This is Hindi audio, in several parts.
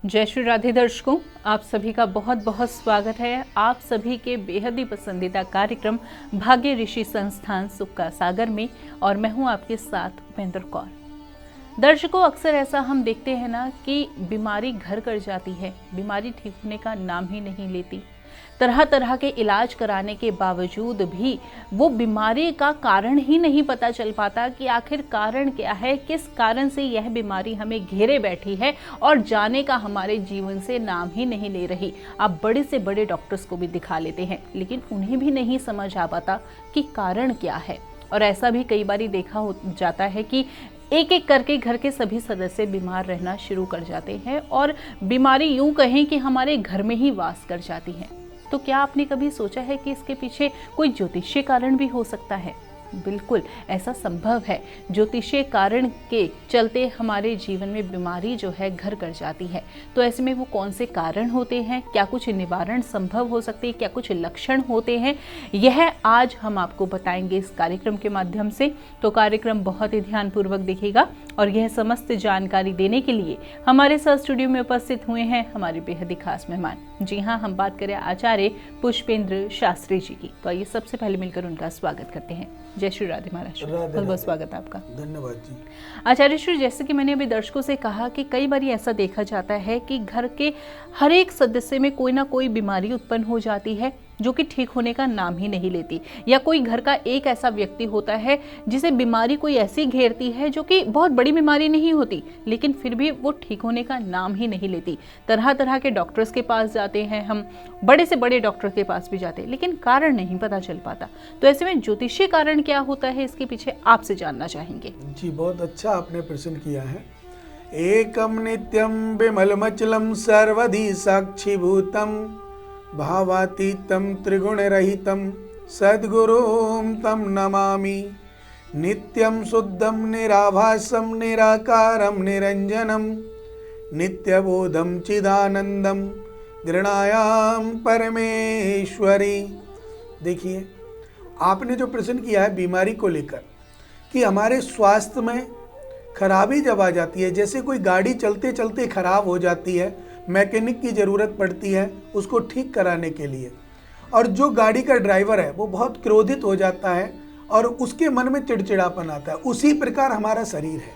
जय श्री राधे दर्शकों, आप सभी का बहुत बहुत स्वागत है आप सभी के बेहद ही पसंदीदा कार्यक्रम भाग्य ऋषि संस्थान सुख का सागर में। और मैं हूं आपके साथ उपेंद्र कौर। दर्शकों, अक्सर ऐसा हम देखते हैं ना कि बीमारी घर कर जाती है, बीमारी ठीक होने का नाम ही नहीं लेती। तरह तरह के इलाज कराने के बावजूद भी वो बीमारी का कारण ही नहीं पता चल पाता कि आखिर कारण क्या है, किस कारण से यह बीमारी हमें घेरे बैठी है और जाने का हमारे जीवन से नाम ही नहीं ले रही। आप बड़े से बड़े डॉक्टर्स को भी दिखा लेते हैं, लेकिन उन्हें भी नहीं समझ आ पाता कि कारण क्या है। और ऐसा भी कई बार देखा हो जाता है कि एक एक करके घर के सभी सदस्य बीमार रहना शुरू कर जाते हैं और बीमारी यूं कहें कि हमारे घर में ही वास कर जाती है। तो क्या आपने कभी सोचा है कि इसके पीछे कोई ज्योतिषीय कारण भी हो सकता है? बिल्कुल ऐसा संभव है। ज्योतिषीय कारण के चलते हमारे जीवन में बीमारी जो है घर कर जाती है। तो ऐसे में वो कौन से कारण होते हैं, क्या कुछ निवारण संभव हो सकते हैं, क्या कुछ लक्षण होते हैं, यह आज हम आपको बताएंगे इस कार्यक्रम के माध्यम से। तो कार्यक्रम बहुत ही ध्यानपूर्वक देखिएगा और यह समस्त जानकारी देने के लिए हमारे साथ स्टूडियो में उपस्थित हुए हैं हमारे बेहद ही खास मेहमान। जी हाँ, हम बात करें आचार्य पुष्पेंद्र शास्त्री जी की। तो आइए सबसे पहले मिलकर उनका स्वागत करते हैं। जय श्री राधे महाराज, बहुत बहुत स्वागत है आपका। धन्यवाद जी। आचार्य श्री, जैसे कि मैंने अभी दर्शकों से कहा कि कई बार ऐसा देखा जाता है कि घर के हर एक सदस्य में कोई ना कोई बीमारी उत्पन्न हो जाती है जो कि ठीक होने का नाम ही नहीं लेती, या कोई घर का एक ऐसा व्यक्ति होता है जिसे बीमारी कोई ऐसी घेरती है जो कि बहुत बड़ी बीमारी नहीं होती, लेकिन फिर भी वो ठीक होने का नाम ही नहीं लेती। तरह तरह के डॉक्टर्स के पास जाते हैं, हम बड़े से बड़े डॉक्टर के पास भी जाते हैं, लेकिन कारण नहीं पता चल पाता। तो ऐसे में ज्योतिषीय कारण क्या होता है, इसके पीछे आपसे जानना चाहेंगे। जी, बहुत अच्छा आपने प्रश्न किया है। एकम नित्यम विमलमचलम सर्वधि साक्षीभूतम भावातीतम त्रिगुण रहितम सद्गुरुम तम नमामि। नित्यम शुद्धम निराभासम निराकारम निरंजनम नित्यबोधम चिदानंदम गृणायाम परमेश्वरी। देखिए, आपने जो प्रश्न किया है बीमारी को लेकर कि हमारे स्वास्थ्य में खराबी जब आ जाती है, जैसे कोई गाड़ी चलते चलते खराब हो जाती है, मैकेनिक की ज़रूरत पड़ती है उसको ठीक कराने के लिए, और जो गाड़ी का ड्राइवर है वो बहुत क्रोधित हो जाता है और उसके मन में चिड़चिड़ापन आता है। उसी प्रकार हमारा शरीर है।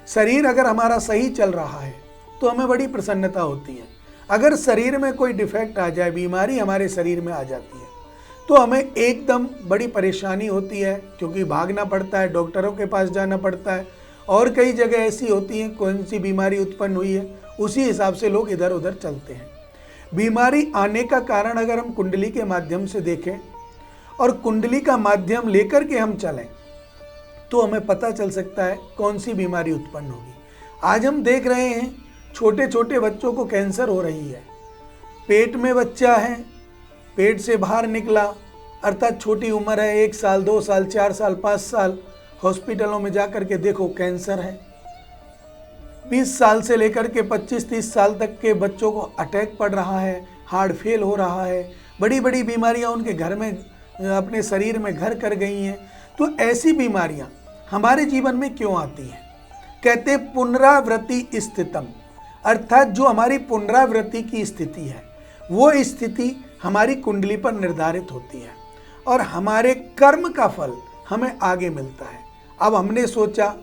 शरीर अगर हमारा सही चल रहा है तो हमें बड़ी प्रसन्नता होती है। अगर शरीर में कोई डिफेक्ट आ जाए, बीमारी हमारे शरीर में आ जाती है, तो हमें एकदम बड़ी परेशानी होती है, क्योंकि भागना पड़ता है, डॉक्टरों के पास जाना पड़ता है, और कई जगह ऐसी होती हैं कौन सी बीमारी उत्पन्न हुई है उसी हिसाब से लोग इधर उधर चलते हैं। बीमारी आने का कारण अगर हम कुंडली के माध्यम से देखें और कुंडली का माध्यम लेकर के हम चलें तो हमें पता चल सकता है कौन सी बीमारी उत्पन्न होगी। आज हम देख रहे हैं छोटे छोटे बच्चों को कैंसर हो रही है। पेट में बच्चा है, पेट से बाहर निकला, अर्थात छोटी उम्र है, 1 साल 2 साल 4 साल 5 साल, हॉस्पिटलों में जाकर के देखो कैंसर है। 20 साल से लेकर के 25-30 साल तक के बच्चों को अटैक पड़ रहा है, हार्ट फेल हो रहा है, बड़ी बड़ी बीमारियां उनके घर में, अपने शरीर में घर कर गई हैं। तो ऐसी बीमारियां हमारे जीवन में क्यों आती हैं? कहते पुनरावृत्ति स्थितम, अर्थात जो हमारी पुनरावृत्ति की स्थिति है वो स्थिति हमारी कुंडली पर निर्धारित होती है और हमारे कर्म का फल हमें आगे मिलता है। अब हमने सोचा,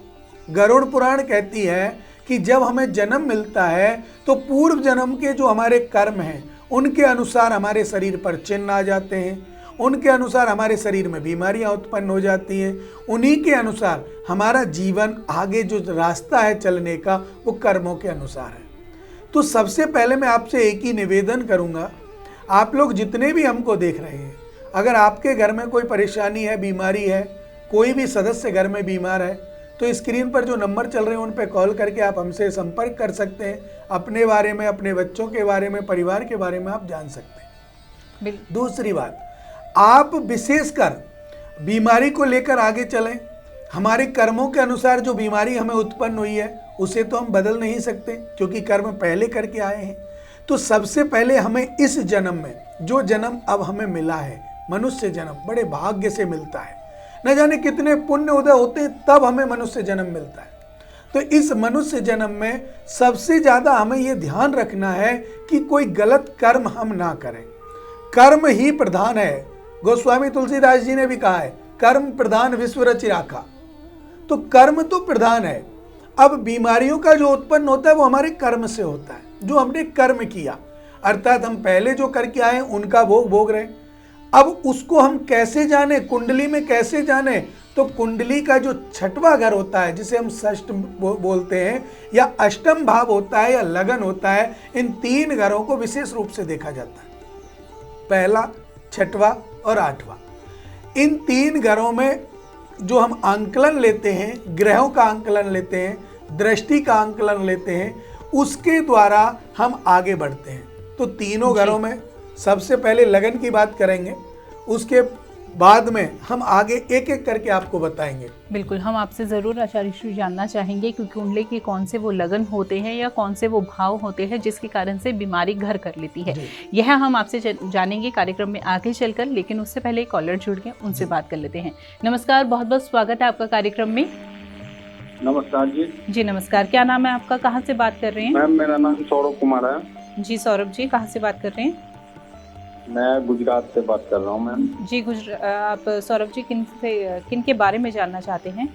गरुड़ पुराण कहती है कि जब हमें जन्म मिलता है तो पूर्व जन्म के जो हमारे कर्म हैं उनके अनुसार हमारे शरीर पर चिन्ह आ जाते हैं, उनके अनुसार हमारे शरीर में बीमारियां उत्पन्न हो जाती हैं, उन्हीं के अनुसार हमारा जीवन आगे जो रास्ता है चलने का वो कर्मों के अनुसार है। तो सबसे पहले मैं आपसे एक ही निवेदन करूंगा, आप लोग जितने भी हमको देख रहे हैं, अगर आपके घर में कोई परेशानी है, बीमारी है, कोई भी सदस्य घर में बीमार है, तो स्क्रीन पर जो नंबर चल रहे हैं उन पर कॉल करके आप हमसे संपर्क कर सकते हैं। अपने बारे में, अपने बच्चों के बारे में, परिवार के बारे में आप जान सकते हैं। दूसरी बात, आप विशेषकर बीमारी को लेकर आगे चलें। हमारे कर्मों के अनुसार जो बीमारी हमें उत्पन्न हुई है उसे तो हम बदल नहीं सकते, क्योंकि कर्म पहले करके आए हैं। तो सबसे पहले हमें इस जन्म में, जो जन्म अब हमें मिला है, मनुष्य जन्म, बड़े भाग्य से मिलता है। न जाने कितने पुण्य उदय होते हैं तब हमें मनुष्य जन्म मिलता है। तो तो इस मनुष्य जन्म में सबसे ज्यादा हमें यह ध्यान रखना है कि कोई गलत कर्म हम ना करें। कर्म ही प्रधान है। गोस्वामी तुलसीदास जी ने भी कहा है, कर्म प्रधान विश्व रचि राखा। तो कर्म तो प्रधान है। अब बीमारियों का जो उत्पन्न होता है वो हमारे कर्म से होता है, जो हमने कर्म किया, अर्थात हम पहले जो करके आए उनका भोग भोग रहे। अब उसको हम कैसे जाने, कुंडली में कैसे जाने? तो कुंडली का जो छठवां घर होता है, जिसे हम षष्ठ बोलते हैं, या अष्टम भाव होता है, या लगन होता है, इन 3 घरों को विशेष रूप से देखा जाता है, पहला, छठवां और 8वां। इन 3 घरों में जो हम आंकलन लेते हैं, ग्रहों का आंकलन लेते हैं, दृष्टि का आंकलन लेते हैं, उसके द्वारा हम आगे बढ़ते हैं। तो तीनों घरों में सबसे पहले लगन की बात करेंगे, उसके बाद में हम आगे एक एक करके आपको बताएंगे। बिल्कुल, हम आपसे ज़रूर आचार्य श्री जानना चाहेंगे कि कुंडली के कौन से वो लगन होते हैं या कौन से वो भाव होते हैं जिसके कारण से बीमारी घर कर लेती है। यह हम आपसे जानेंगे कार्यक्रम में आगे चलकर, लेकिन उससे पहले एक कॉलर जुड़ गए, उनसे बात कर लेते हैं। नमस्कार, बहुत बहुत स्वागत है आपका कार्यक्रम में। नमस्कार जी। जी नमस्कार, क्या नाम है आपका, कहाँ से बात कर रहे हैं? मैम मेरा नाम सौरभ कुमार है। जी सौरभ जी, कहाँ से बात कर रहे हैं? मैं गुजरात से बात कर रहा हूँ मैम। जी आप सौरभ जी किन के बारे में जानना चाहते हैं?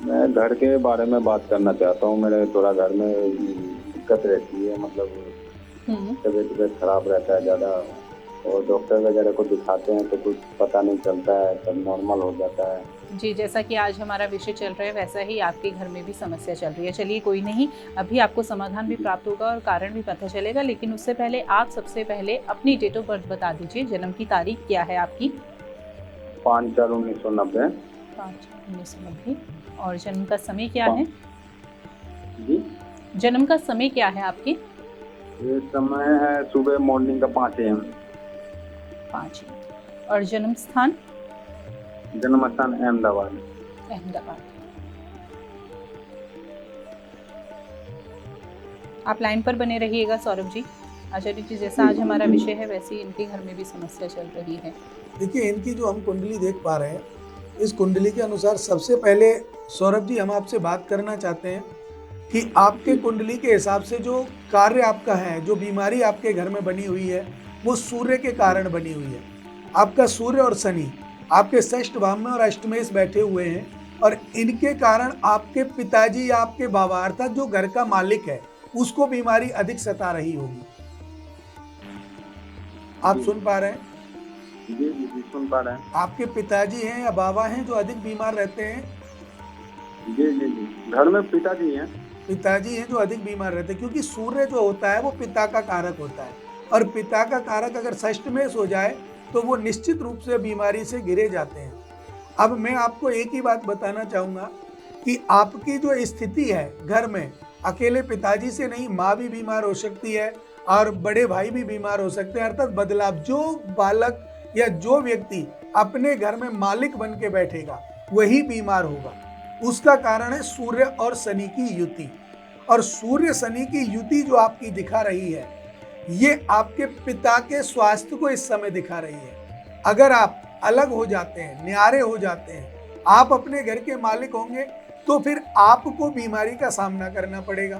मैं घर के बारे में बात करना चाहता हूँ। मेरे थोड़ा घर में दिक्कत रहती है, मतलब तबीयत खराब रहता है ज़्यादा, और डॉक्टर वगैरह को दिखाते हैं तो कुछ पता नहीं चलता है, तब नॉर्मल हो जाता है। जी, जैसा कि आज हमारा विषय चल रहा है वैसा ही आपके घर में भी समस्या चल रही है। चलिए कोई नहीं, अभी आपको समाधान भी प्राप्त होगा और कारण भी पता चलेगा, लेकिन उससे पहले आप सबसे पहले अपनी डेट ऑफ बर्थ बता दीजिए। जन्म की तारीख क्या है आपकी? 5/4/1990। 5/4/1990। और जन्म का समय क्या है जी? जन्म का समय क्या है आपके? ये समय है सुबह मॉर्निंग का 5 AM। 5 और जन्म स्थान? जन्म स्थान अहमदाबाद। अहमदाबाद। आप लाइन पर बने रहिएगा सौरभ जी। आचार्य जी, जैसा आज हमारा विषय है वैसे ही इनके घर में भी समस्या चल रही है। देखिए, इनकी जो हम कुंडली देख पा रहे हैं, इस कुंडली के अनुसार सबसे पहले सौरभ जी हम आपसे बात करना चाहते हैं कि आपके कुंडली के हिसाब से जो कार्य आपका है, जो बीमारी आपके घर में बनी हुई है, वो सूर्य के कारण बनी हुई है। आपका सूर्य और शनि आपके षष्ठ भाव में और अष्टमेश बैठे हुए हैं, और इनके कारण आपके पिताजी या आपके बाबा, अर्थात जो घर का मालिक है, उसको बीमारी अधिक सता रही होगी। आप सुन पा रहे हैं? जी जी सुन पा रहे हैं। आपके पिताजी हैं या बाबा हैं जो अधिक बीमार रहते हैं? जी जी जी, घर में पिताजी हैं। पिताजी हैं जो अधिक बीमार रहते हैं, क्योंकि सूर्य जो होता है वो पिता का कारक होता है, और पिता का कारक अगर षष्ठमेश हो जाए तो वो निश्चित रूप से बीमारी से घिरे जाते हैं। अब मैं आपको एक ही बात बताना चाहूँगा कि आपकी जो स्थिति है घर में, अकेले पिताजी से नहीं, माँ भी बीमार हो सकती है और बड़े भाई भी बीमार हो सकते हैं। अर्थात बदलाव, जो बालक या जो व्यक्ति अपने घर में मालिक बन के बैठेगा वही बीमार होगा। उसका कारण है सूर्य और शनि की युति, और सूर्य शनि की युति जो आपकी दिखा रही है, ये आपके पिता के स्वास्थ्य को इस समय दिखा रही है। अगर आप अलग हो जाते हैं, न्यारे हो जाते हैं, आप अपने घर के मालिक होंगे, तो फिर आपको बीमारी का सामना करना पड़ेगा,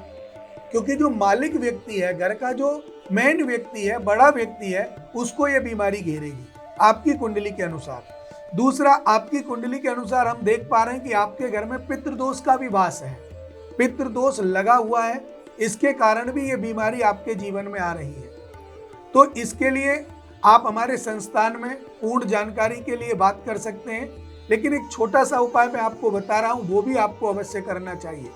क्योंकि जो मालिक व्यक्ति है, घर का जो मेन व्यक्ति है, बड़ा व्यक्ति है, उसको ये बीमारी घेरेगी आपकी कुंडली के अनुसार। दूसरा, आपकी कुंडली के अनुसार हम देख पा रहे हैं कि आपके घर में पितृदोष का भी वास है, पितृदोष लगा हुआ है, इसके कारण भी ये बीमारी आपके जीवन में आ रही है। तो इसके लिए आप हमारे संस्थान में पूर्ण जानकारी के लिए बात कर सकते हैं, लेकिन एक छोटा सा उपाय मैं आपको बता रहा हूं, वो भी आपको अवश्य करना चाहिए।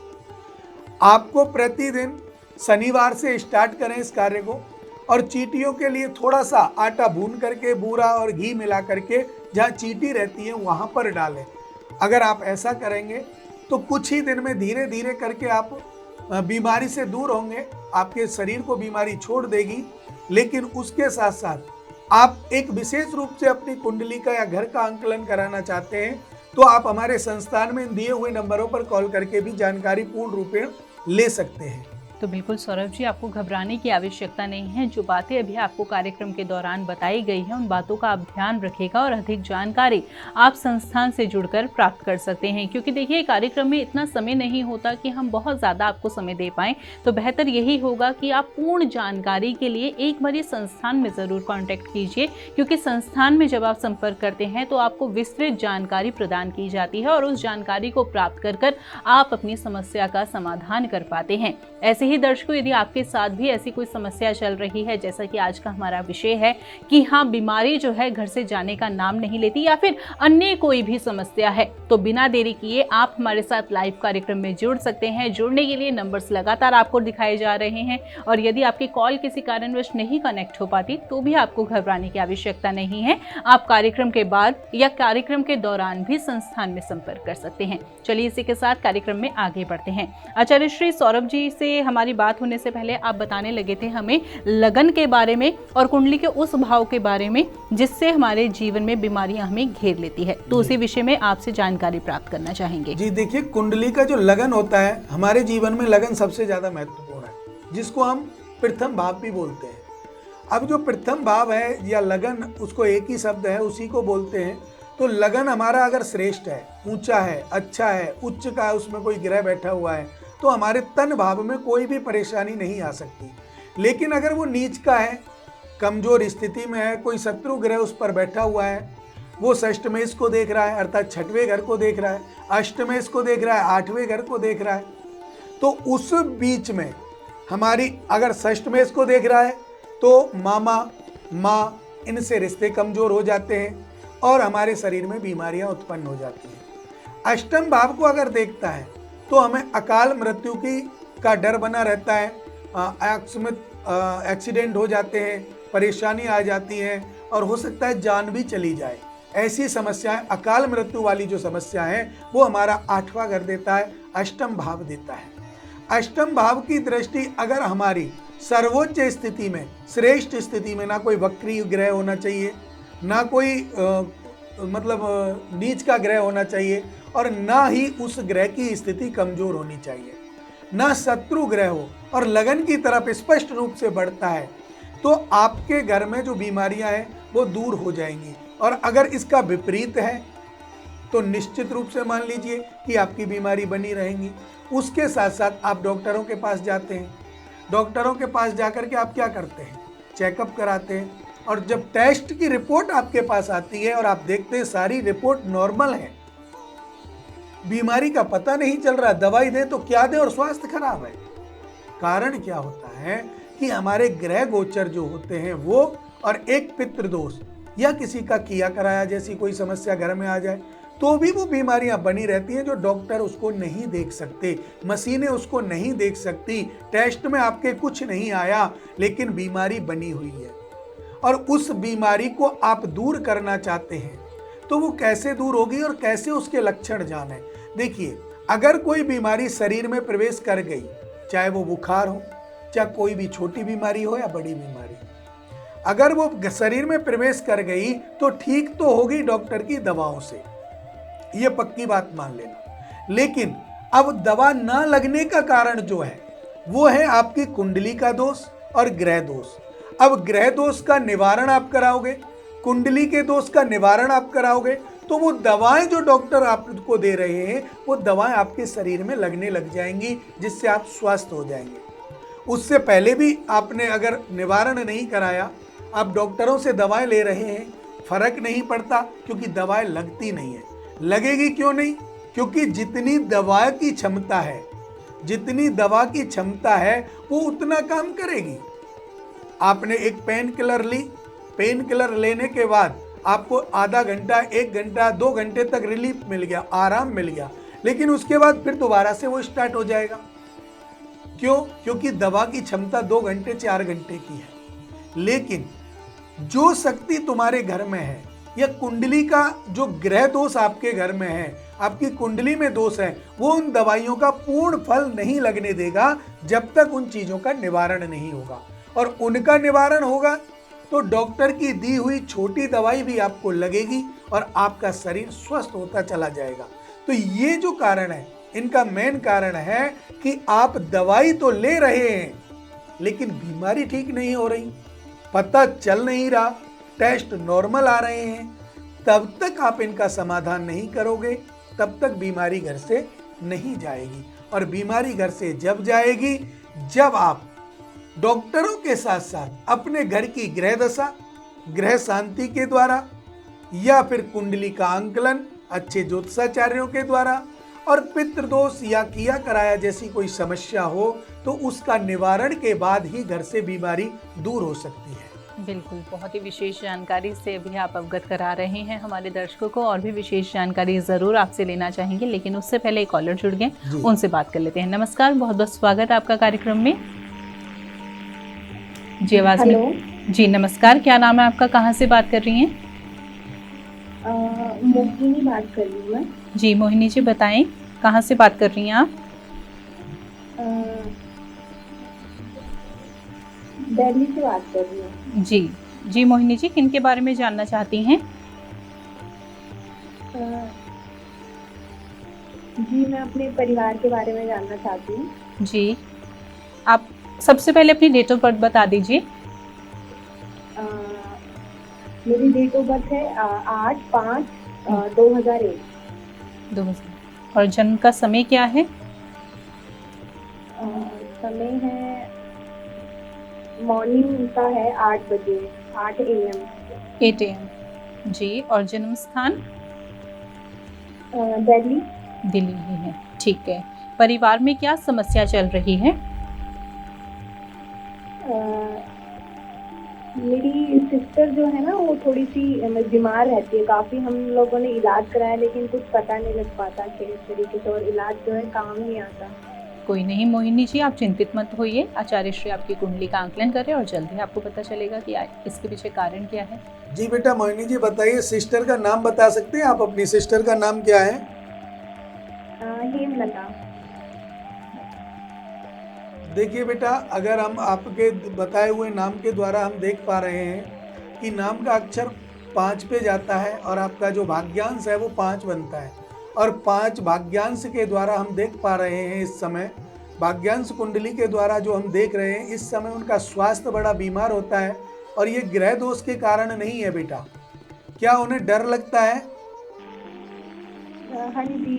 आपको प्रतिदिन शनिवार से स्टार्ट करें इस कार्य को, और चींटियों के लिए थोड़ा सा आटा भून करके, बूरा और घी मिला करके जहाँ चींटी रहती है वहां पर डालें। अगर आप ऐसा करेंगे तो कुछ ही दिन में धीरे धीरे करके आप बीमारी से दूर होंगे, आपके शरीर को बीमारी छोड़ देगी। लेकिन उसके साथ साथ आप एक विशेष रूप से अपनी कुंडली का या घर का आंकलन कराना चाहते हैं, तो आप हमारे संस्थान में दिए हुए नंबरों पर कॉल करके भी जानकारी पूर्ण रूपेण ले सकते हैं। तो बिल्कुल सौरभ जी, आपको घबराने की आवश्यकता नहीं है। जो बातें अभी आपको कार्यक्रम के दौरान बताई गई हैं, उन बातों का आप ध्यान रखिएगा और अधिक जानकारी आप संस्थान से जुड़कर प्राप्त कर सकते हैं। क्योंकि देखिए, कार्यक्रम में इतना समय नहीं होता कि हम बहुत ज़्यादा आपको समय दे पाएँ, तो बेहतर यही होगा कि आप पूर्ण जानकारी के लिए एक बार संस्थान में ज़रूर कॉन्टैक्ट कीजिए। क्योंकि संस्थान में जब आप संपर्क करते हैं तो आपको विस्तृत जानकारी प्रदान की जाती है और उस जानकारी को प्राप्त कर आप अपनी समस्या का समाधान कर पाते हैं। ऐसे ही दर्शकों, यदि आपके साथ भी ऐसी कोई समस्या चल रही है, जैसा कि आज का हमारा विषय है कि हाँ, बीमारी जो है घर से जाने का नाम नहीं लेती, या फिर अन्य कोई भी समस्या है, तो बिना देरी किए आप हमारे साथ लाइव कार्यक्रम में जुड़ सकते हैं। जुड़ने के लिए नंबर्स लगातार आपको दिखाए जा रहे हैं और यदि आपकी कॉल किसी कारणवश नहीं कनेक्ट हो पाती तो भी आपको घबराने की आवश्यकता नहीं है। आप कार्यक्रम के बाद या कार्यक्रम के दौरान भी संस्थान में संपर्क कर सकते हैं। चलिए इसी के साथ कार्यक्रम में आगे बढ़ते हैं। आचार्य श्री सौरभ जी से हमारी बात होने से पहले आप बताने लगे थे हमें लगन के बारे में और कुंडली के उस भाव के बारे में जिससे हमारे जीवन में बीमारियां हमें घेर लेती है, तो उसी विषय में आपसे जानकारी प्राप्त करना चाहेंगे। जी देखिए, कुंडली का जो लगन होता है, हमारे जीवन में लगन सबसे ज्यादा महत्वपूर्ण है, जिसको हम प्रथम भाव भी बोलते हैं। अब जो प्रथम भाव है या लगन, उसको एक ही शब्द है, उसी को बोलते हैं। तो लगन हमारा अगर श्रेष्ठ है, ऊंचा है, अच्छा है, उच्च का है, उसमें कोई ग्रह बैठा हुआ है, तो हमारे तन भाव में कोई भी परेशानी नहीं आ सकती। लेकिन अगर वो नीच का है, कमजोर स्थिति में है, कोई शत्रु ग्रह उस पर बैठा हुआ है, वो षष्टमेश को देख रहा है, अर्थात छठवें घर को देख रहा है, अष्टमेश को देख रहा है, आठवें घर को देख रहा है, तो उस बीच में हमारी, अगर षष्टमेश को देख रहा है तो मामा, माँ, इनसे रिश्ते कमजोर हो जाते हैं और हमारे शरीर में बीमारियां उत्पन्न हो जाती हैं। अष्टम भाव को अगर देखता है तो हमें अकाल मृत्यु का डर बना रहता है, एक्सीडेंट हो जाते हैं, परेशानी आ जाती है और हो सकता है जान भी चली जाए। ऐसी समस्याएं, अकाल मृत्यु वाली जो समस्या है, वो हमारा 8वां घर देता है, अष्टम भाव देता है। अष्टम भाव की दृष्टि अगर हमारी सर्वोच्च स्थिति में, श्रेष्ठ स्थिति में, ना कोई वक्री ग्रह होना चाहिए, ना कोई नीच का ग्रह होना चाहिए और ना ही उस ग्रह की स्थिति कमजोर होनी चाहिए, ना शत्रु ग्रह हो और लगन की तरफ स्पष्ट रूप से बढ़ता है, तो आपके घर में जो बीमारियां हैं वो दूर हो जाएंगी। और अगर इसका विपरीत है तो निश्चित रूप से मान लीजिए कि आपकी बीमारी बनी रहेंगी। उसके साथ साथ आप डॉक्टरों के पास जाते हैं, डॉक्टरों के पास जाकर के आप क्या करते हैं, चेकअप कराते हैं, और जब टेस्ट की रिपोर्ट आपके पास आती है और आप देखते हैं सारी रिपोर्ट नॉर्मल है, बीमारी का पता नहीं चल रहा, दवाई दें तो क्या दें और स्वास्थ्य खराब है। कारण क्या होता है कि हमारे ग्रह गोचर जो होते हैं वो, और एक पितृदोष या किसी का किया कराया जैसी कोई समस्या घर में आ जाए तो भी वो बीमारियां बनी रहती हैं, जो डॉक्टर उसको नहीं देख सकते, मशीनें उसको नहीं देख सकती, टेस्ट में आपके कुछ नहीं आया लेकिन बीमारी बनी हुई है और उस बीमारी को आप दूर करना चाहते हैं, तो वो कैसे दूर होगी और कैसे उसके लक्षण जाने। देखिए, अगर कोई बीमारी शरीर में प्रवेश कर गई, चाहे वो बुखार हो, चाहे कोई भी छोटी बीमारी हो या बड़ी बीमारी, अगर वो शरीर में प्रवेश कर गई तो ठीक तो होगी डॉक्टर की दवाओं से, ये पक्की बात मान लेना। लेकिन अब दवा ना लगने का कारण जो है वो है आपकी कुंडली का दोष और ग्रह दोष। अब ग्रह दोष का निवारण आप कराओगे, कुंडली के दोष का निवारण आप कराओगे, तो वो दवाएं जो डॉक्टर आपको दे रहे हैं वो दवाएं आपके शरीर में लगने लग जाएंगी, जिससे आप स्वस्थ हो जाएंगे। उससे पहले भी आपने अगर निवारण नहीं कराया, आप डॉक्टरों से दवाएं ले रहे हैं, फर्क नहीं पड़ता, क्योंकि दवाएं लगती नहीं है। लगेगी क्यों नहीं? क्योंकि जितनी दवा की क्षमता है, जितनी दवा की क्षमता है वो उतना काम करेगी। आपने एक पेन किलर ली, पेन किलर लेने के बाद आपको आधा घंटा, 1 घंटा, 2 घंटे तक रिलीफ मिल गया, आराम मिल गया, लेकिन उसके बाद फिर दोबारा से वो स्टार्ट हो जाएगा। क्यों? क्योंकि दवा की क्षमता 2 घंटे 4 घंटे की है। लेकिन जो शक्ति तुम्हारे घर में है या कुंडली का जो ग्रह दोष आपके घर में है, आपकी कुंडली में दोष है, वो उन दवाइयों का पूर्ण फल नहीं लगने देगा जब तक उन चीजों का निवारण नहीं होगा। और उनका निवारण होगा तो डॉक्टर की दी हुई छोटी दवाई भी आपको लगेगी और आपका शरीर स्वस्थ होता चला जाएगा। तो ये जो कारण है इनका मेन कारण है कि आप दवाई तो ले रहे हैं लेकिन बीमारी ठीक नहीं हो रही, पता चल नहीं रहा, टेस्ट नॉर्मल आ रहे हैं। तब तक आप इनका समाधान नहीं करोगे तब तक बीमारी घर से नहीं जाएगी। और बीमारी घर से जब जाएगी जब आप डॉक्टरों के साथ साथ अपने घर की ग्रह दशा, ग्रह शांति के द्वारा या फिर कुंडली का आंकलन अच्छे ज्योतिषाचार्यों के द्वारा और पितृदोष या किया कराया जैसी कोई समस्या हो तो उसका निवारण के बाद ही घर से बीमारी दूर हो सकती है। बिल्कुल, बहुत ही विशेष जानकारी से अभी आप अवगत करा रहे हैं हमारे दर्शकों को। और भी विशेष जानकारी ज़रूर आपसे लेना चाहेंगे, लेकिन उससे पहले एक कॉलर जुड़ गए, उनसे बात कर लेते हैं। नमस्कार, बहुत बहुत स्वागत है आपका कार्यक्रम में। जी, आवाज़ में। जी नमस्कार, क्या नाम है आपका, कहाँ से बात कर रही हैं? मोहिनी बात कर रही हूँ मैं। जी मोहिनी जी, बताएं कहाँ से बात कर रही हैं आप? दिल्ली से बात कर रही हूँ। जी मोहिनी जी, किन के बारे में जानना चाहती हैं? जी मैं अपने परिवार के बारे में जानना चाहती हूँ। जी, आप सबसे पहले अपनी डेट ऑफ बर्थ बता दीजिए। मेरी डेट ऑफ बर्थ है 8/5/2001। 2000। और जन्म का समय क्या है? समय है मॉर्निंग का है 8 बजे, 8 AM। 8 AM। जी, और जन्म स्थान? दिल्ली। दिल्ली ही है, ठीक है। परिवार में क्या समस्या चल रही है? मेरी सिस्टर जो है ना वो थोड़ी सी बीमार रहती है काफ़ी। हम लोगों ने इलाज कराया लेकिन कुछ पता नहीं लग पाता किस तरीके से, और इलाज जो है काम नहीं आता। कोई नहीं मोहिनी जी, आप चिंतित मत होइए। आचार्य श्री आपकी कुंडली का आंकलन करें और जल्द ही आपको पता चलेगा कि इसके पीछे कारण क्या है। जी बेटा मोहिनी जी, बताइए सिस्टर का नाम बता सकते हैं आप? अपनी सिस्टर का नाम क्या है? हेमलता। देखिए बेटा, अगर हम आपके बताए हुए नाम के द्वारा हम देख पा रहे हैं कि नाम का अक्षर 5 पे जाता है और आपका जो भाग्यांश है वो 5 बनता है। और 5 भाग्यांश के द्वारा हम देख पा रहे हैं इस समय भाग्यांश कुंडली के द्वारा जो हम देख रहे हैं इस समय उनका स्वास्थ्य बड़ा बीमार होता है। और ये ग्रह दोष के कारण नहीं है बेटा। क्या उन्हें डर लगता है? हाँ जी,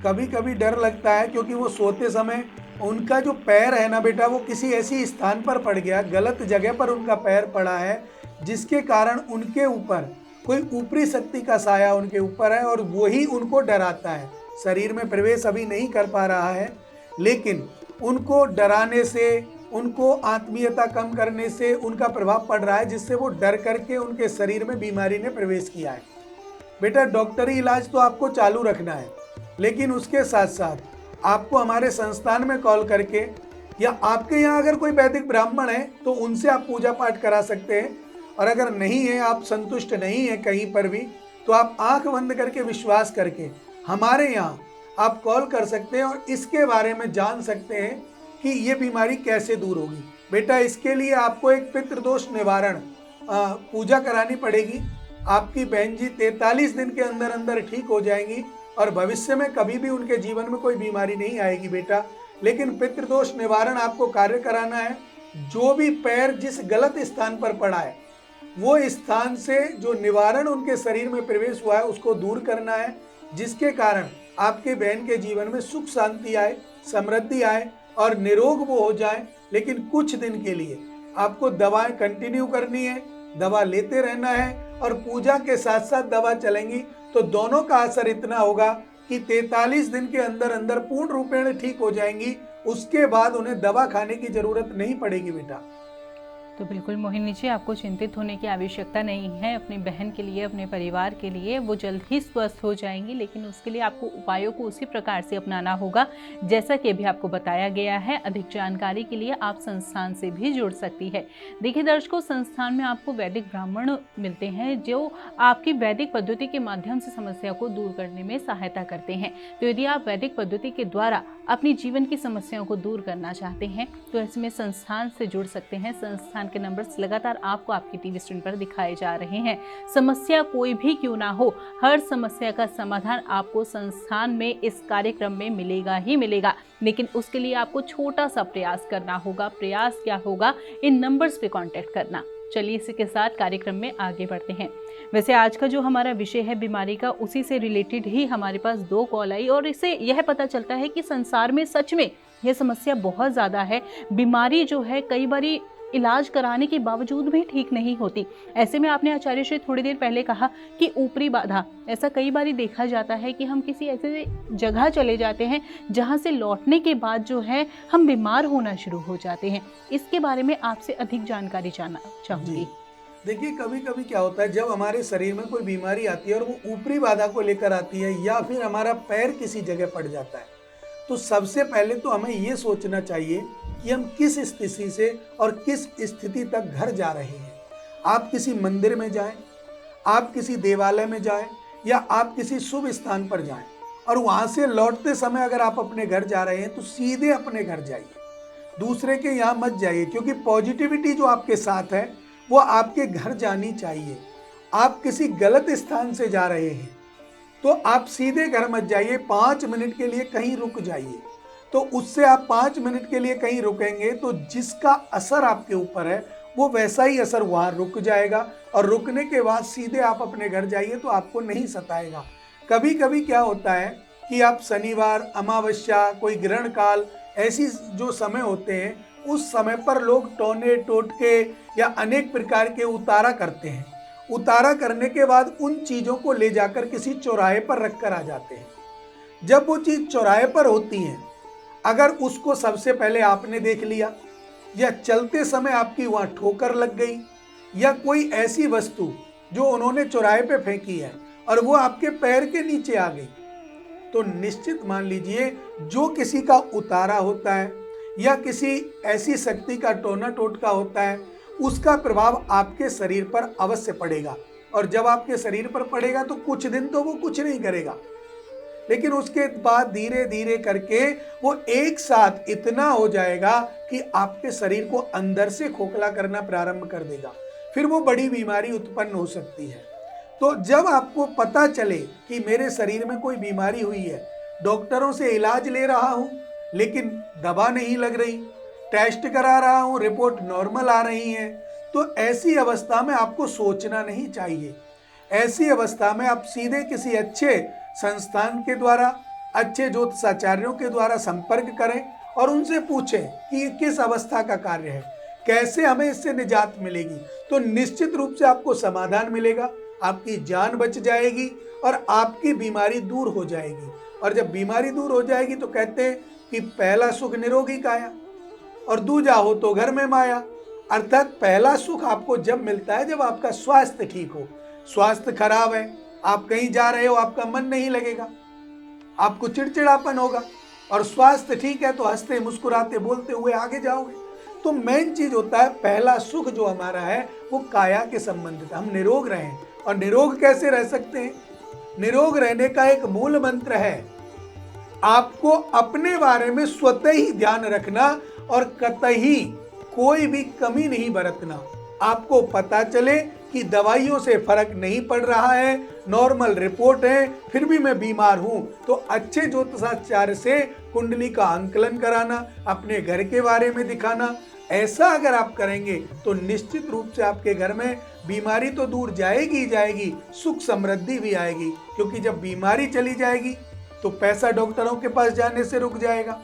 कभी कभी डर लगता है क्योंकि वो सोते समय उनका जो पैर है ना बेटा वो किसी ऐसी स्थान पर पड़ गया, गलत जगह पर उनका पैर पड़ा है, जिसके कारण उनके ऊपर कोई ऊपरी शक्ति का साया उनके ऊपर है और वही उनको डराता है। शरीर में प्रवेश अभी नहीं कर पा रहा है, लेकिन उनको डराने से, उनको आत्मीयता कम करने से उनका प्रभाव पड़ रहा है, जिससे वो डर करके उनके शरीर में बीमारी ने प्रवेश किया है। बेटा डॉक्टरी इलाज तो आपको चालू रखना है, लेकिन उसके साथ साथ आपको हमारे संस्थान में कॉल करके या आपके यहाँ अगर कोई वैदिक ब्राह्मण है तो उनसे आप पूजा पाठ करा सकते हैं। और अगर नहीं है, आप संतुष्ट नहीं है कहीं पर भी, तो आप आंख बंद करके विश्वास करके हमारे यहाँ आप कॉल कर सकते हैं और इसके बारे में जान सकते हैं कि ये बीमारी कैसे दूर होगी। बेटा इसके लिए आपको एक पितृदोष निवारण पूजा करानी पड़ेगी। आपकी बहन जी 43 दिन के अंदर अंदर ठीक हो जाएंगी और भविष्य में कभी भी उनके जीवन में कोई बीमारी नहीं आएगी बेटा। लेकिन पितृदोष निवारण आपको कार्य कराना है। जो भी पैर जिस गलत स्थान पर पड़ा है वो स्थान से जो निवारण उनके शरीर में प्रवेश हुआ है उसको दूर करना है, जिसके कारण आपके बहन के जीवन में सुख शांति आए, समृद्धि आए और निरोग वो हो जाए। लेकिन कुछ दिन के लिए आपको दवाएं कंटिन्यू करनी है, दवा लेते रहना है और पूजा के साथ साथ दवा चलेंगी तो दोनों का असर इतना होगा कि 43 दिन के अंदर अंदर पूर्ण रूपेण ठीक हो जाएंगी। उसके बाद उन्हें दवा खाने की जरूरत नहीं पड़ेगी बेटा। तो बिल्कुल मोहिनी जी, आपको चिंतित होने की आवश्यकता नहीं है। अपनी बहन के लिए, अपने परिवार के लिए वो जल्द ही स्वस्थ हो जाएंगी, लेकिन उसके लिए आपको उपायों को उसी प्रकार से अपनाना होगा जैसा कि अभी आपको बताया गया है। अधिक जानकारी के लिए आप संस्थान से भी जुड़ सकती है। देखिए दर्शकों, संस्थान में आपको वैदिक ब्राह्मण मिलते हैं जो आपकी वैदिक पद्धति के माध्यम से समस्या को दूर करने में सहायता करते हैं। तो यदि आप वैदिक पद्धति के द्वारा अपनी जीवन की समस्याओं को दूर करना चाहते हैं तो इसमें संस्थान से जुड़ सकते हैं। संस्थान संस्थान के नंबर्स लगातार आपको आपकी टीवी स्क्रीन पर दिखाए जा रहे हैं। समस्या कोई भी क्यों ना हो, हर समस्या का समाधान आपको संस्थान में इस कार्यक्रम में मिलेगा ही मिलेगा, लेकिन उसके लिए आपको छोटा सा प्रयास करना होगा। प्रयास क्या होगा? इन नंबर्स पे कांटेक्ट करना। चलिए इसी के साथ कार्यक्रम में आगे बढ़ते हैं। वैसे आज का जो हमारा विषय है बीमारी का, उसी से रिलेटेड ही हमारे पास 2 कॉल आई और इससे यह पता चलता है कि संसार में सच में यह समस्या बहुत ज़्यादा है। बीमारी जो है कई बारी इलाज कराने के बावजूद भी ठीक नहीं होती। ऐसे में आपने आचार्य श्री थोड़ी देर पहले कहा कि ऊपरी बाधा, ऐसा कई बारी देखा जाता है कि हम किसी ऐसे जगह चले जाते हैं जहां से लौटने के बाद जो है हम बीमार होना शुरू हो जाते हैं। इसके बारे में आपसे अधिक जानकारी जानना चाहूँगी। देखिए, कभी कभी क्या होता है, जब हमारे शरीर में कोई बीमारी आती है और वो ऊपरी बाधा को लेकर आती है या फिर हमारा पैर किसी जगह पड़ जाता है, तो सबसे पहले तो हमें ये सोचना चाहिए कि हम किस स्थिति से और किस स्थिति तक घर जा रहे हैं। आप किसी मंदिर में जाएं, आप किसी देवालय में जाएं या आप किसी शुभ स्थान पर जाएं और वहां से लौटते समय अगर आप अपने घर जा रहे हैं तो सीधे अपने घर जाइए, दूसरे के यहाँ मत जाइए, क्योंकि पॉजिटिविटी जो आपके साथ है वो आपके घर जानी चाहिए। आप किसी गलत स्थान से जा रहे हैं तो आप सीधे घर मत जाइए, 5 मिनट के लिए कहीं रुक जाइए। तो उससे आप 5 मिनट के लिए कहीं रुकेंगे तो जिसका असर आपके ऊपर है वो वैसा ही असर वहाँ रुक जाएगा और रुकने के बाद सीधे आप अपने घर जाइए तो आपको नहीं सताएगा। कभी कभी क्या होता है कि आप शनिवार, अमावस्या, कोई ग्रहण काल, ऐसी जो समय होते हैं उस समय पर लोग टोने टोटके या अनेक प्रकार के उतारा करते हैं। उतारा करने के बाद उन चीज़ों को ले जाकर किसी चौराहे पर रख कर आ जाते हैं। जब वो चीज़ चौराहे पर होती है, अगर उसको सबसे पहले आपने देख लिया या चलते समय आपकी वहाँ ठोकर लग गई या कोई ऐसी वस्तु जो उन्होंने चौराहे पे फेंकी है और वो आपके पैर के नीचे आ गई, तो निश्चित मान लीजिए जो किसी का उतारा होता है या किसी ऐसी शक्ति का टोना टोटका होता है, उसका प्रभाव आपके शरीर पर अवश्य पड़ेगा। और जब आपके शरीर पर पड़ेगा तो कुछ दिन तो वो कुछ नहीं करेगा, लेकिन उसके बाद धीरे धीरे करके वो एक साथ इतना हो जाएगा कि आपके शरीर को अंदर से खोखला करना प्रारंभ कर देगा। फिर वो बड़ी बीमारी उत्पन्न हो सकती है। तो जब आपको पता चले कि मेरे शरीर में कोई बीमारी हुई है, डॉक्टरों से इलाज ले रहा हूँ लेकिन दवा नहीं लग रही, टेस्ट करा रहा हूँ, रिपोर्ट नॉर्मल आ रही है, तो ऐसी अवस्था में आपको सोचना नहीं चाहिए। ऐसी अवस्था में आप सीधे किसी अच्छे संस्थान के द्वारा, अच्छे ज्योतिषाचार्यों के द्वारा संपर्क करें और उनसे पूछें कि ये किस अवस्था का कार्य है, कैसे हमें इससे निजात मिलेगी। तो निश्चित रूप से आपको समाधान मिलेगा, आपकी जान बच जाएगी और आपकी बीमारी दूर हो जाएगी। और जब बीमारी दूर हो जाएगी तो कहते हैं कि पहला सुख निरोगी काया और दूजा हो तो घर में माया। अर्थात पहला सुख आपको जब मिलता है जब आपका स्वास्थ्य ठीक हो। स्वास्थ्य खराब है, आप कहीं जा रहे हो, आपका मन नहीं लगेगा, आपको चिड़चिड़ापन होगा, और स्वास्थ्य ठीक है तो हंसते मुस्कुराते बोलते हुए आगे जाओगे। तो मेन चीज होता है पहला सुख जो हमारा है वो काया के संबंधित, हम निरोग रहें। और निरोग कैसे रह सकते हैं? निरोग रहने का एक मूल मंत्र है, आपको अपने बारे में स्वतः ही ध्यान रखना और कतई कोई भी कमी नहीं बरतना। आपको पता चले कि दवाइयों से फर्क नहीं पड़ रहा है, नॉर्मल रिपोर्ट है, फिर भी मैं बीमार हूं, तो अच्छे ज्योतिषाचार्य से कुंडली का आंकलन कराना, अपने घर के बारे में दिखाना। ऐसा अगर आप करेंगे तो निश्चित रूप से आपके घर में बीमारी तो दूर जाएगी ही जाएगी, सुख समृद्धि भी आएगी। क्योंकि जब बीमारी चली जाएगी तो पैसा डॉक्टरों के पास जाने से रुक जाएगा,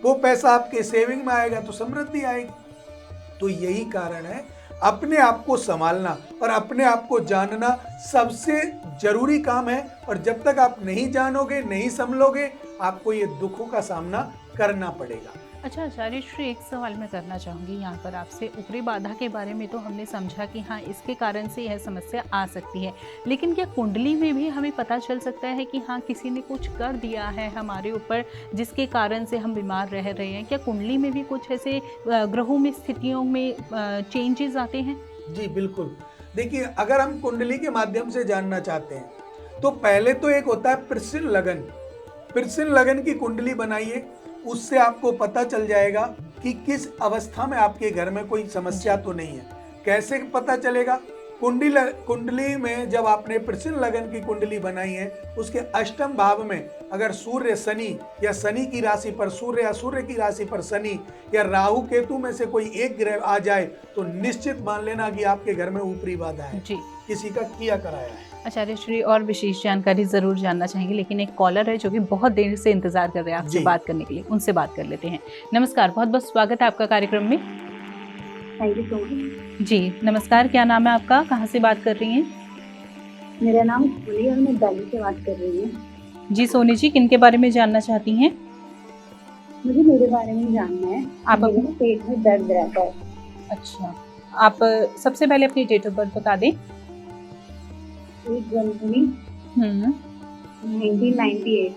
वो पैसा आपके सेविंग में आएगा तो समृद्धि आएगी। तो यही कारण है अपने आप को संभालना और अपने आप को जानना सबसे जरूरी काम है। और जब तक आप नहीं जानोगे, नहीं संभलोगे, आपको ये दुखों का सामना करना पड़ेगा। अच्छा आचार्य श्री, एक सवाल मैं करना चाहूँगी यहाँ पर आपसे। ऊपरी बाधा के बारे में तो हमने समझा कि हाँ इसके कारण से यह समस्या आ सकती है, लेकिन क्या कुंडली में भी हमें पता चल सकता है कि हाँ किसी ने कुछ कर दिया है हमारे ऊपर जिसके कारण से हम बीमार रह रहे हैं? क्या कुंडली में भी कुछ ऐसे ग्रहों में, स्थितियों में चेंजेस आते हैं? जी बिल्कुल। देखिए, अगर हम कुंडली के माध्यम से जानना चाहते हैं तो पहले तो एक होता है प्रश्न लगन। प्रश्न लगन की कुंडली बनाइए, उससे आपको पता चल जाएगा कि किस अवस्था में आपके घर में कोई समस्या तो नहीं है। कैसे पता चलेगा? कुंडली में जब आपने प्रश्न लगन की कुंडली बनाई है, उसके अष्टम भाव में अगर सूर्य शनि या शनि की राशि पर सूर्य या सूर्य की राशि पर शनि या राहु केतु में से कोई एक ग्रह आ जाए तो निश्चित मान लेना कि आपके घर में ऊपरी बाधा है, जी किसी का किया कराया है। आचार्य श्री और विशेष जानकारी जरूर जानना चाहेंगे, लेकिन एक कॉलर है जो कि बहुत देर से इंतजार कर रहे हैं आपसे जी। बात करने के लिए, उनसे बात कर लेते हैं। नमस्कार, बहुत बहुत स्वागत है आपका कार्यक्रम में। Thank you so much. जी नमस्कार, क्या नाम है आपका, कहाँ से बात कर रही हैं? मेरा नाम सोनी और मैं दिल्ली से बात कर रही हूँ। जी सोनी जी, किन के बारे में जानना चाहती हैं? मुझे मेरे बारे में जानना है। आप मेरे ना पेट में दर्द रहता है। अच्छा, आप सबसे पहले अपनी डेट ऑफ बर्थ बता दें। 1 जनवरी 1998।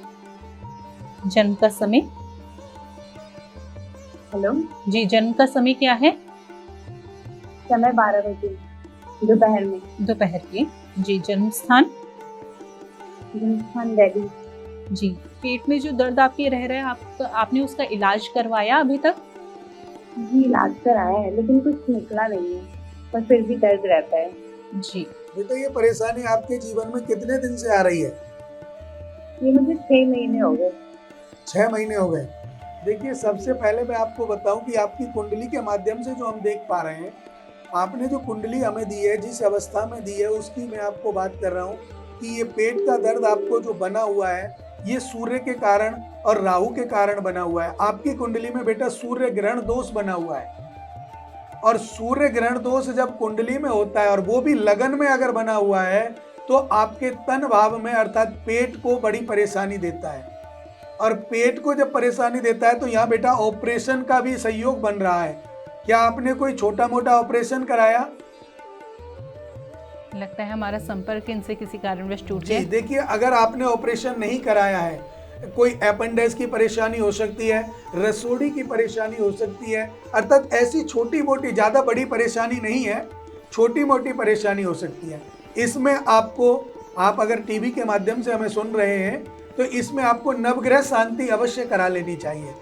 जन्म का समय? हेलो, जी जन्म का समय क्या है? समय 12 बजे दोपहर में। दोपहर के। जी जन्म स्थान? राजस्थान दिल्ली। जी पेट में जो दर्द आपके रह रहा है, आपने उसका इलाज करवाया अभी तक? जी इलाज कराया है लेकिन कुछ निकला नहीं है, पर फिर भी दर्द रहता है। जी बेटा, ये परेशानी आपके जीवन में कितने दिन से आ रही है? ये मुझे 6 महीने हो गए। 6 महीने हो गए। देखिए, सबसे पहले मैं आपको बताऊं कि आपकी कुंडली के माध्यम से जो हम देख पा रहे हैं, आपने जो कुंडली हमें दी है, जिस अवस्था में दी है, उसकी मैं आपको बात कर रहा हूं कि ये पेट का दर्द आपको जो बना हुआ है, ये सूर्य के कारण और राहु के कारण बना हुआ है। आपकी कुंडली में बेटा सूर्य ग्रहण दोष बना हुआ है, और सूर्य ग्रहण दोष जब कुंडली में होता है और वो भी लगन में अगर बना हुआ है, तो आपके तन भाव में अर्थात पेट को बड़ी परेशानी देता है। और पेट को जब परेशानी देता है तो यहाँ बेटा ऑपरेशन का भी सहयोग बन रहा है। क्या आपने कोई छोटा मोटा ऑपरेशन कराया? लगता है हमारा संपर्क इनसे किसी कारणवश टूट जी गया। देखिए, अगर आपने ऑपरेशन नहीं कराया है, कोई अपेंडिक्स की परेशानी हो सकती है, रसोड़ी की परेशानी हो सकती है, अर्थात ऐसी छोटी मोटी, ज़्यादा बड़ी परेशानी नहीं है, छोटी मोटी परेशानी हो सकती है। इसमें आपको, आप अगर टीवी के माध्यम से हमें सुन रहे हैं तो इसमें आपको नवग्रह शांति अवश्य करा लेनी चाहिए।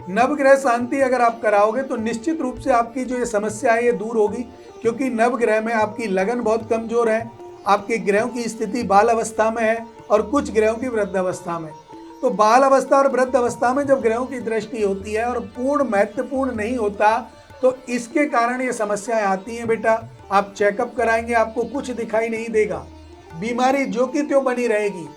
नवग्रह शांति अगर आप कराओगे तो निश्चित रूप से आपकी जो ये समस्या है ये दूर होगी, क्योंकि नवग्रह में आपकी लगन बहुत कमजोर है, आपके ग्रहों की स्थिति बाल अवस्था में है और कुछ ग्रहों की वृद्ध अवस्था में। तो बाल अवस्था और वृद्ध अवस्था में जब ग्रहों की दृष्टि होती है और पूर्ण महत्वपूर्ण नहीं होता, तो इसके कारण ये समस्याएं आती हैं। बेटा, आप चेकअप कराएंगे, आपको कुछ दिखाई नहीं देगा, बीमारी जो की त्यों बनी रहेगी।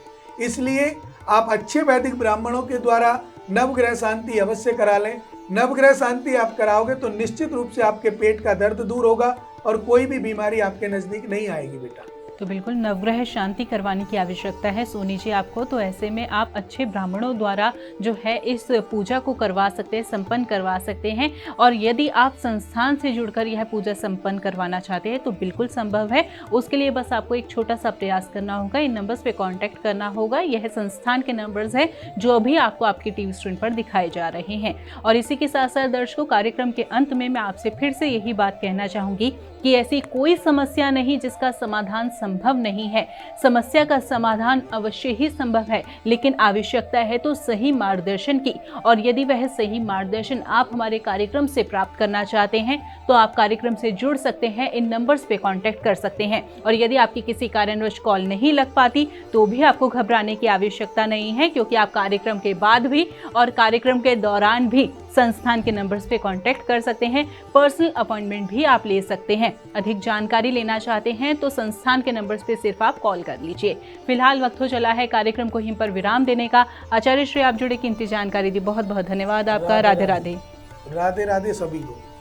इसलिए आप अच्छे वैदिक ब्राह्मणों के द्वारा नवग्रह शांति अवश्य करा लें। नवग्रह शांति आप कराओगे तो निश्चित रूप से आपके पेट का दर्द दूर होगा और कोई भी बीमारी आपके नजदीक नहीं आएगी बेटा। तो बिल्कुल नवग्रह शांति करवाने की आवश्यकता है सोनी जी आपको। तो ऐसे में आप अच्छे ब्राह्मणों द्वारा जो है इस पूजा को करवा सकते हैं, संपन्न करवा सकते हैं। और यदि आप संस्थान से जुड़कर यह पूजा संपन्न करवाना चाहते हैं तो बिल्कुल संभव है। उसके लिए बस आपको एक छोटा सा प्रयास करना होगा, इन नंबर्स पे कांटेक्ट करना होगा। यह संस्थान के नंबर्स हैं जो अभी आपको आपकी टीवी स्क्रीन पर दिखाए जा रहे हैं। और इसी के साथ साथ दर्शकों, कार्यक्रम के अंत में मैं आपसे फिर से यही बात कहना चाहूँगी कि ऐसी कोई समस्या नहीं जिसका समाधान संभव नहीं है। समस्या का समाधान अवश्य ही संभव है, लेकिन आवश्यकता है तो सही मार्गदर्शन की। और यदि वह सही मार्गदर्शन आप हमारे कार्यक्रम से प्राप्त करना चाहते हैं तो आप कार्यक्रम से जुड़ सकते हैं, इन नंबर्स पे कांटेक्ट कर सकते हैं। और यदि आपकी किसी कारणवश कॉल नहीं लग पाती तो भी आपको घबराने की आवश्यकता नहीं है, क्योंकि आप कार्यक्रम के बाद भी और कार्यक्रम के दौरान भी संस्थान के नंबर्स पे कांटेक्ट कर सकते हैं। पर्सनल अपॉइंटमेंट भी आप ले सकते हैं। अधिक जानकारी लेना चाहते हैं तो संस्थान के नंबर्स पे सिर्फ आप कॉल कर लीजिए। फिलहाल वक्त हो चला है कार्यक्रम को यहीं पर विराम देने का। आचार्य श्री, आप जुड़े कीमती जानकारी दी, बहुत बहुत धन्यवाद आपका। राधे राधे। राधे राधे सभी को।